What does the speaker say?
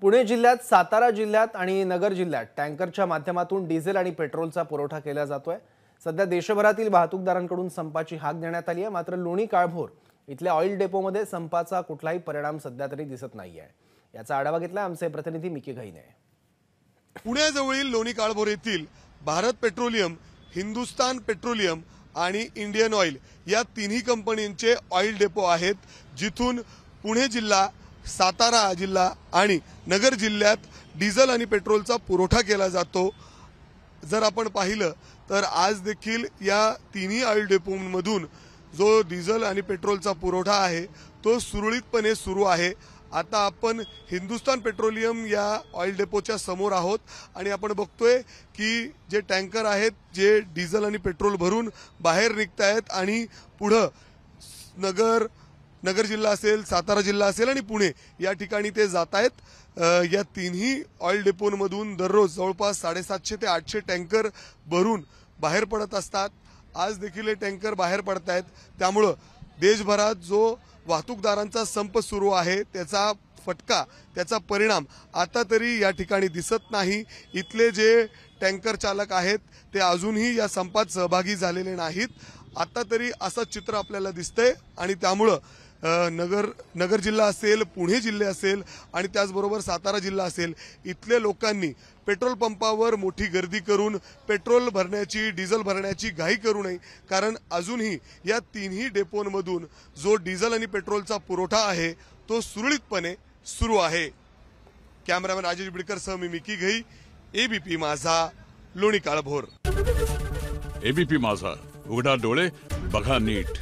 पुणे जिल्ह्यात, सातारा जिल्ह्यात आणि नगर जिल्ह्यात टँकरच्या माध्यमातून डिझेल आणि पेट्रोलचा पुरवठा केला जातोय। सध्या देशभरातील वाहतूकदारांकडून संपाची हाक देण्यात आली आहे। मात्र लोणी काळभोर इथल्या ऑइल डेपोमध्ये संपाचा कुठलाही परिणाम सध्या तरी दिसत नाहीये। याचा आढावा घेतला आमचे प्रतिनिधी मिकी घाईने। पुण्याजवळील लोणी काळभोर येथील भारत पेट्रोलियम, हिंदुस्तान पेट्रोलियम आणि इंडियन ऑइल या तिन्ही कंपन्यांचे ऑइल डेपो आहेत, जिथून पुणे जिल्हा, सातारा जिल्हा आणि नगर जिल्ह्यात डिझेल आणि पेट्रोलचा पुरवठा केला जातो। जर आपण पाहिलं तर आज देखील या तिन्ही ऑइल डेपोमधून जो डिझेल आणि पेट्रोलचा पुरवठा आहे तो सुरळीतपणे सुरू आहे। आता आपण हिंदुस्तान पेट्रोलियम या ऑइल डेपोच्या समोर आहोत आणि आपण बघतोय की जे टँकर आहेत जे डिझेल आणि पेट्रोल भरून बाहेर निघतायत आणि पुढे नगर जिल्हा असेल, सातारा जिल्हा असेल आणि पुणे या ठिकाणी ते जात आहेत। या तिन्ही ऑइल डेपोमधून दररोज जवळपास 750 ते 800 टँकर भरून बाहेर पडत असतात। आज देखील हे टँकर बाहेर पडत आहेत। त्यामुळे देशभरात जो वाहतूकदारांचा संप सुरू आहे त्याचा फटका, त्याचा परिणाम आता तरी या ठिकाणी दिसत नाही। इथले जे टँकर चालक आहेत ते अजूनही या संपात सहभागी झालेले नाहीत। आता तरी असं चित्र आपल्याला दिसतंय आणि त्यामुळे नगर जिल्हा असेल, पुणे जिल्हे असेल आणि त्याचबरोबर सातारा जिल्हा असेल, इथले लोकांनी पेट्रोल पंपावर मोठी गर्दी करून पेट्रोल भरण्याची, डिझेल भरण्याची घाई करू नये, कारण अजूनही या तिन्ही डेपोंमधून जो डिझेल आणि पेट्रोलचा पुरवठा आहे तो सुरळीतपणे सुरू आहे। कॅमेरामॅन राजेश बिडकरसह मी मिकी घई, एबीपी माझा, लोणी काळभोर। एबीपी माझा, उघडा डोळे बघा नीट।